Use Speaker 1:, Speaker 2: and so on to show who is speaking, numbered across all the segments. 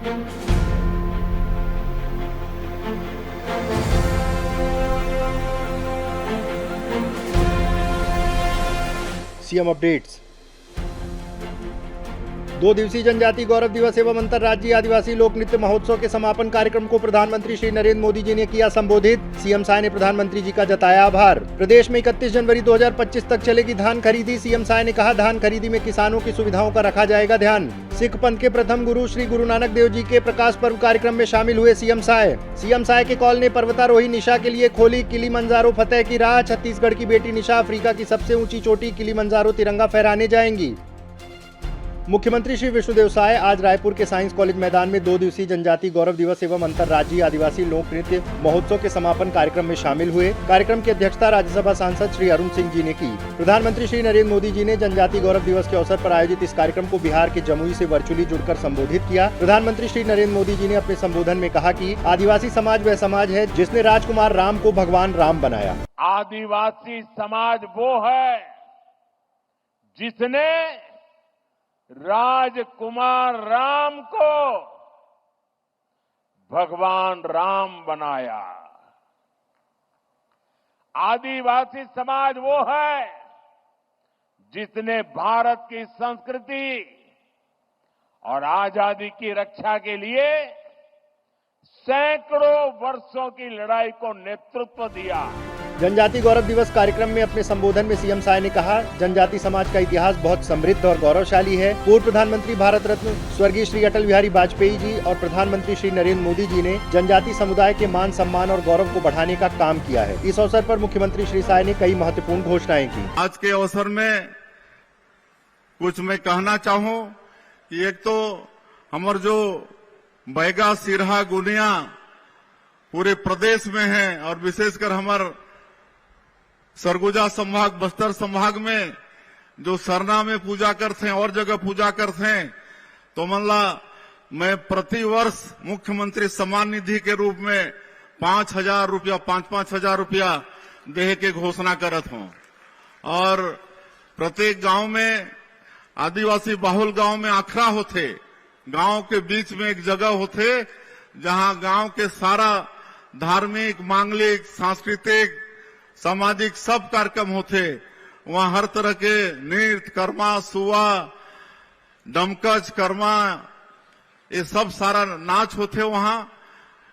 Speaker 1: CM updates. 2 दिवसीय जनजाति गौरव दिवस एवं अंतर्राज्यीय आदिवासी लोक नृत्य महोत्सव के समापन कार्यक्रम को प्रधानमंत्री श्री नरेंद्र मोदी जी ने किया संबोधित। सीएम साय ने प्रधानमंत्री जी का जताया आभार। प्रदेश में 31 जनवरी 2025 तक चलेगी धान खरीदी। सीएम साय ने कहा, धान खरीदी में किसानों की सुविधाओं का रखा जाएगा ध्यान। सिख पंथ के प्रथम गुरु श्री गुरु नानक देव जी के प्रकाश पर्व कार्यक्रम में शामिल हुए सीएम साय। सीएम साय के कॉल ने पर्वतारोही निशा के लिए खोली किलीमंजारो फतेह की राह। छत्तीसगढ़ की बेटी निशा अफ्रीका की सबसे ऊंची चोटी किलीमंजारो तिरंगा फहराने जाएंगी। मुख्यमंत्री श्री विष्णुदेव साय आज रायपुर के साइंस कॉलेज मैदान में 2 दिवसीय जनजाति गौरव दिवस एवं अंतर्राज्यीय आदिवासी लोक नृत्य महोत्सव के समापन कार्यक्रम में शामिल हुए। कार्यक्रम की अध्यक्षता राज्यसभा सांसद श्री अरुण सिंह जी ने की। प्रधानमंत्री श्री नरेंद्र मोदी जी ने जनजाति गौरव दिवस के अवसर पर आयोजित इस कार्यक्रम को बिहार के जमुई से वर्चुअली जुड़कर संबोधित किया। प्रधानमंत्री श्री नरेंद्र मोदी जी ने अपने संबोधन में कहा कि आदिवासी समाज वह समाज है जिसने राजकुमार राम को भगवान राम बनाया।
Speaker 2: आदिवासी समाज वो है जिसने राजकुमार राम को भगवान राम बनाया। आदिवासी समाज वो है जिसने भारत की संस्कृति और आजादी की रक्षा के लिए सैकड़ों वर्षों की लड़ाई को नेतृत्व दिया।
Speaker 1: जनजाति गौरव दिवस कार्यक्रम में अपने संबोधन में सीएम साय ने कहा, जनजाति समाज का इतिहास बहुत समृद्ध और गौरवशाली है। पूर्व प्रधानमंत्री भारत रत्न स्वर्गीय श्री अटल बिहारी वाजपेयी जी और प्रधानमंत्री श्री नरेंद्र मोदी जी ने जनजाति समुदाय के मान सम्मान और गौरव को बढ़ाने का काम किया है। इस अवसर पर मुख्यमंत्री श्री साय ने कई महत्वपूर्ण घोषणाएं की।
Speaker 3: आज के अवसर में कुछ मैं कहना चाहूँ कि एक तो हमारे जो बैगा सिरहा गुनिया पूरे प्रदेश में है और विशेषकर हमारे सरगुजा संभाग बस्तर संभाग में जो सरना में पूजा करते हैं और जगह पूजा करते हैं, तो मल्ला मैं प्रति वर्ष मुख्यमंत्री सम्मान निधि के रूप में 5,000 रुपया 5,000 रुपया देह के घोषणा करत हूं। और प्रत्येक गांव में आदिवासी बाहुल गांव में आखड़ा होते, गांव के बीच में एक जगह होते जहां गांव के सारा धार्मिक मांगलिक सांस्कृतिक सामाजिक सब कार्यक्रम होते। वहां हर तरह के नृत्य कर्मा सुआ डमकच कर्मा ये सब सारा नाच होते। वहां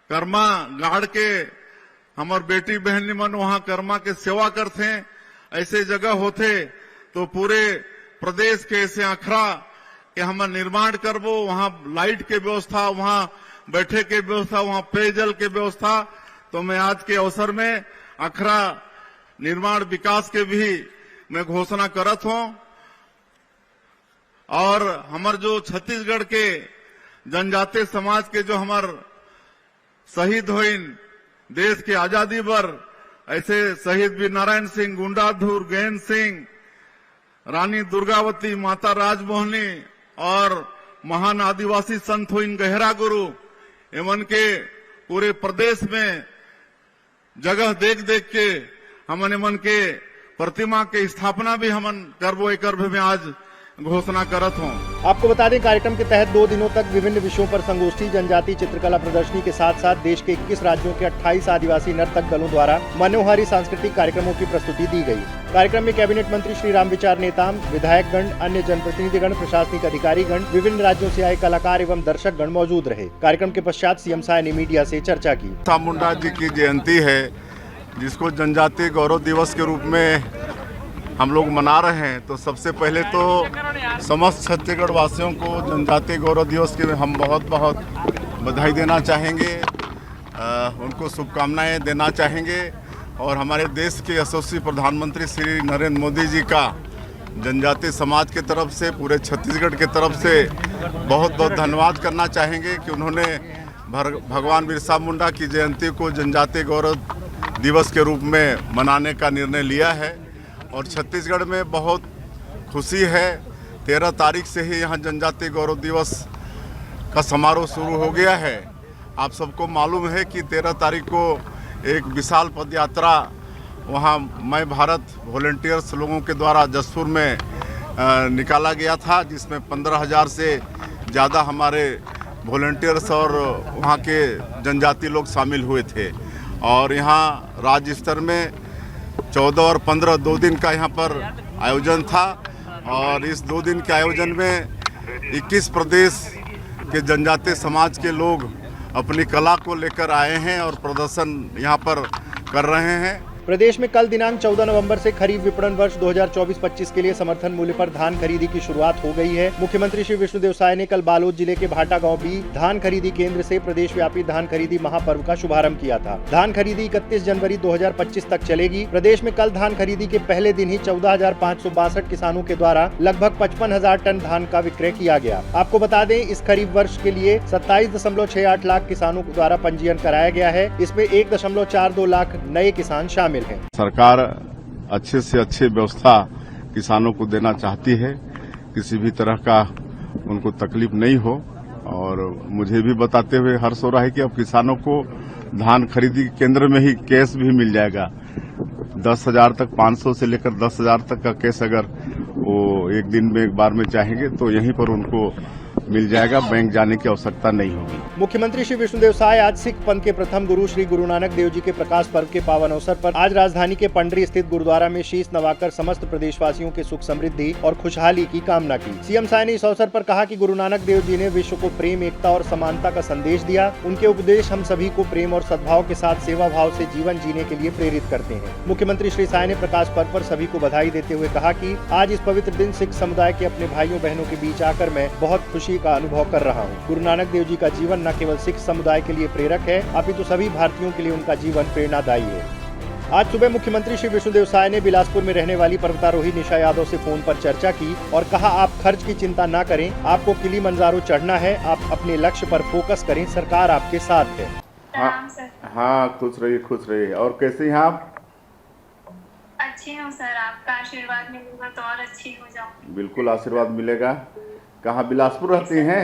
Speaker 3: कर्मा गाड़ के हमार बेटी बहन मन वहां कर्मा के सेवा करते। ऐसे जगह होते तो पूरे प्रदेश के ऐसे अखड़ा के हम निर्माण करबो। वहां लाइट के व्यवस्था, वहां बैठे के व्यवस्था, वहां पेयजल के व्यवस्था। तो मैं आज के अवसर में अखड़ा निर्माण विकास के भी मैं घोषणा करत हूं। और हमार जो छत्तीसगढ़ के जनजातीय समाज के जो हमार शहीद हुईन देश के आजादी पर, ऐसे शहीद वीर नारायण सिंह, गुंडाधुर, गैन सिंह, रानी दुर्गावती, माता राजमोहनी और महान आदिवासी संत हुईन गहरा गुरु, एमन के पूरे प्रदेश में जगह देख देख के हमन मन के प्रतिमा के स्थापना भी हमन करबो। एक में आज घोषणा करत हूं।
Speaker 1: आपको बता दें, कार्यक्रम के तहत 2 दिनों तक विभिन्न विषयों पर संगोष्ठी, जनजाति चित्रकला प्रदर्शनी के साथ साथ देश के 21 राज्यों के 28 आदिवासी नर्तक दलों द्वारा मनोहारी सांस्कृतिक कार्यक्रमों की प्रस्तुति दी गई। कार्यक्रम में कैबिनेट मंत्री श्री रामविचार नेताम, विधायकगण, अन्य जनप्रतिनिधिगण, प्रशासनिक अधिकारीगण, विभिन्न राज्यों से आए कलाकार एवं दर्शकगण मौजूद रहे। कार्यक्रम के पश्चात सीएम साय ने मीडिया से चर्चा की।
Speaker 3: बिरसा मुंडा जी की जयंती है जिसको जनजातीय गौरव दिवस के रूप में हम लोग मना रहे हैं। तो सबसे पहले तो समस्त छत्तीसगढ़ वासियों को जनजातीय गौरव दिवस की हम बहुत बहुत बधाई देना चाहेंगे, उनको शुभकामनाएं देना चाहेंगे। और हमारे देश के यशस्वी प्रधानमंत्री श्री नरेंद्र मोदी जी का जनजातीय समाज के तरफ से, पूरे छत्तीसगढ़ के तरफ से बहुत बहुत धन्यवाद करना चाहेंगे कि उन्होंने भगवान बिरसा मुंडा की जयंती को जनजातीय गौरव दिवस के रूप में मनाने का निर्णय लिया है। और छत्तीसगढ़ में बहुत खुशी है, 13 तारीख से ही यहाँ जनजातीय गौरव दिवस का समारोह शुरू हो गया है। आप सबको मालूम है कि 13 तारीख को एक विशाल पद यात्रा वहाँ मैं भारत वॉलंटियर्स लोगों के द्वारा जसपुर में निकाला गया था, जिसमें 15,000 से ज़्यादा हमारे वॉलंटियर्स और वहाँ के जनजाति लोग शामिल हुए थे। और यहाँ राज्य स्तर में 14 और 15 2 दिन का यहाँ पर आयोजन था। और इस 2 दिन के आयोजन में 21 प्रदेश के जनजातीय समाज के लोग अपनी कला को लेकर आए हैं और प्रदर्शन यहाँ पर कर रहे हैं।
Speaker 1: प्रदेश में कल दिनांक 14 नवंबर से खरीफ विपणन वर्ष 2024-25 के लिए समर्थन मूल्य पर धान खरीदी की शुरुआत हो गई है। मुख्यमंत्री श्री विष्णुदेव साय ने कल बालोद जिले के भाटा गांव भी धान खरीदी केंद्र से प्रदेश व्यापी धान खरीदी महापर्व का शुभारंभ किया था। धान खरीदी 31 जनवरी 2025 तक चलेगी। प्रदेश में कल धान खरीदी के पहले दिन ही 14,562 किसानों के द्वारा लगभग 55,000 टन धान का विक्रय किया गया। आपको बता दें, इस खरीफ वर्ष के लिए 27.68 लाख किसानों द्वारा पंजीयन कराया गया है। इसमें 1.42 लाख नए किसान शामिल।
Speaker 3: सरकार अच्छे से अच्छी व्यवस्था किसानों को देना चाहती है, किसी भी तरह का उनको तकलीफ नहीं हो। और मुझे भी बताते हुए हर्ष हो रहा है कि अब किसानों को धान खरीदी केंद्र में ही कैश भी मिल जाएगा। 10,000 तक, 500 से लेकर 10,000 तक का कैश अगर वो एक दिन में एक बार में चाहेंगे तो यहीं पर उनको मिल जाएगा, बैंक जाने की आवश्यकता नहीं होगी।
Speaker 1: मुख्यमंत्री श्री विष्णुदेव साय आज सिख पंथ के प्रथम गुरु श्री गुरु नानक देव जी के प्रकाश पर्व के पावन अवसर पर आज राजधानी के पंडरी स्थित गुरुद्वारा में शीश नवाकर समस्त प्रदेशवासियों के सुख समृद्धि और खुशहाली की कामना की। सीएम साय ने इस अवसर पर कहा कि गुरु नानक देव जी ने विश्व को प्रेम, एकता और समानता का संदेश दिया। उनके उपदेश हम सभी को प्रेम और सद्भाव के साथ सेवा भाव से जीवन जीने के लिए प्रेरित करते हैं। मुख्यमंत्री श्री साय ने प्रकाश पर्व पर सभी को बधाई देते हुए कहा कि आज इस पवित्र दिन सिख समुदाय के अपने भाइयों बहनों के बीच आकर मैं बहुत खुशी का अनुभव कर रहा हूँ। गुरु नानक देव जी का जीवन न केवल सिख समुदाय के लिए प्रेरक है, अपितु सभी भारतीयों के लिए उनका जीवन प्रेरणादायी है। आज सुबह मुख्यमंत्री श्री विष्णुदेव साय ने बिलासपुर में रहने वाली पर्वतारोही निशा यादव से फोन पर चर्चा की और कहा, आप खर्च की चिंता न करें, आपको किलिमंजारो चढ़ना है, आप अपने लक्ष्य पर फोकस करें, सरकार आपके साथ है।
Speaker 3: हाँ, खुश रहिए। और कैसे हैं आप?
Speaker 4: अच्छी हूँ सर, आपका आशीर्वाद मिलेगा तो और अच्छी हो जाऊँ।
Speaker 3: बिल्कुल आशीर्वाद मिलेगा। कहाँ बिलासपुर रहती हैं?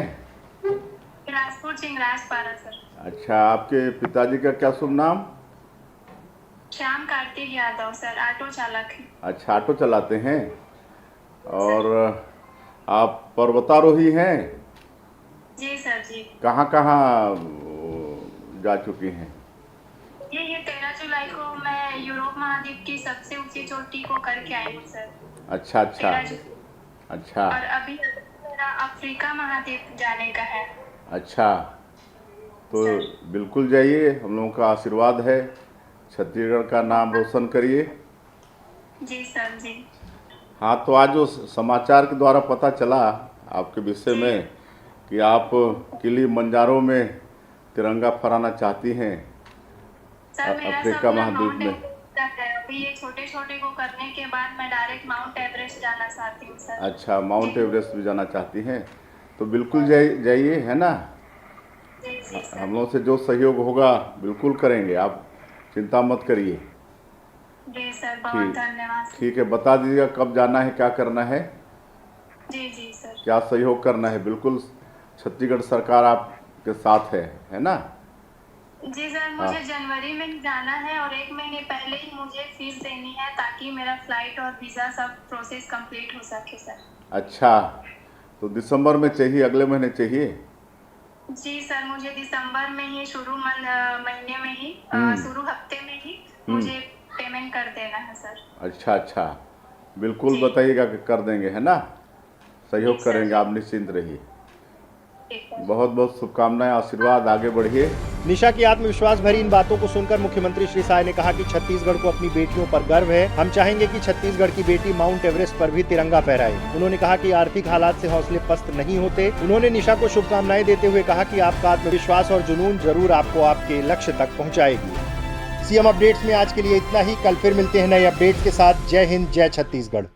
Speaker 4: बिलासपुर चिंगराज पारा सर।
Speaker 3: अच्छा, आपके पिताजी का क्या शुभ नाम?
Speaker 4: श्याम कार्तिक यादव सर, ऑटो चालक है।
Speaker 3: अच्छा, ऑटो चलाते हैं। और आप पर्वतारोही हैं?
Speaker 4: जी सर जी।
Speaker 3: कहाँ जा चुकी हैं?
Speaker 4: ये 13 जुलाई को मैं यूरोप महाद्वीप की सबसे ऊंची चोटी को करके आई हूँ सर।
Speaker 3: अच्छा।
Speaker 4: और अभी मेरा अफ्रीका महाद्वीप जाने का है। अच्छा,
Speaker 3: तो बिल्कुल जाइए, हम लोगों का आशीर्वाद है। छत्तीसगढ़ का नाम रोशन करिए।
Speaker 4: जी सर जी।
Speaker 3: हाँ, तो आज जो समाचार के द्वारा पता चला आपके विषय में कि आप किलिमंजारो में तिरंगा फहराना चाहती हैं अफ्रीका महाद्वीप में।
Speaker 4: अभी ये छोटे को करने के बाद मैं डायरेक्ट माउंट एवरेस्ट जाना चाहती हूँ सर।
Speaker 3: अच्छा, माउंट एवरेस्ट भी जाना चाहती हैं, तो बिल्कुल जाइए, है ना।
Speaker 4: जी
Speaker 3: हम लोग से जो सहयोग होगा बिल्कुल करेंगे, आप चिंता मत करिए।
Speaker 4: जी सर, बहुत धन्यवाद।
Speaker 3: ठीक है, बता दीजिएगा कब जाना है, क्या करना है।
Speaker 4: जी सर।
Speaker 3: क्या सहयोग करना है, बिल्कुल छत्तीसगढ़ सरकार आपके साथ है ना।
Speaker 4: जी सर, मुझे जनवरी में ही जाना है और 1 महीने पहले ही मुझे फीस देनी है ताकि मेरा फ्लाइट और वीज़ा सब प्रोसेस कंप्लीट हो सके सर। अच्छा,
Speaker 3: तो दिसंबर में चाहिए, अगले महीने चाहिए?
Speaker 4: जी सर, मुझे दिसंबर में ही महीने में ही शुरू हफ्ते में ही मुझे पेमेंट कर देना है सर।
Speaker 3: अच्छा, बिल्कुल बताइएगा कि कर देंगे, है ना। सहयोग करेंगे, आप निश्चिंत रहिए। बहुत बहुत शुभकामनाएं, आशीर्वाद, आगे बढ़िए।
Speaker 1: निशा की आत्मविश्वास भरी इन बातों को सुनकर मुख्यमंत्री श्री साय ने कहा कि छत्तीसगढ़ को अपनी बेटियों पर गर्व है। हम चाहेंगे कि छत्तीसगढ़ की बेटी माउंट एवरेस्ट पर भी तिरंगा फहराए। उन्होंने कहा कि आर्थिक हालात से हौसले पस्त नहीं होते। उन्होंने निशा को शुभकामनाएं देते हुए कहा कि आपका आत्मविश्वास और जुनून जरूर आपको आपके लक्ष्य तक पहुँचाएगी। सीएम अपडेट्स में आज के लिए इतना ही। कल फिर मिलते हैं नए अपडेट्स के साथ। जय हिंद, जय छत्तीसगढ़।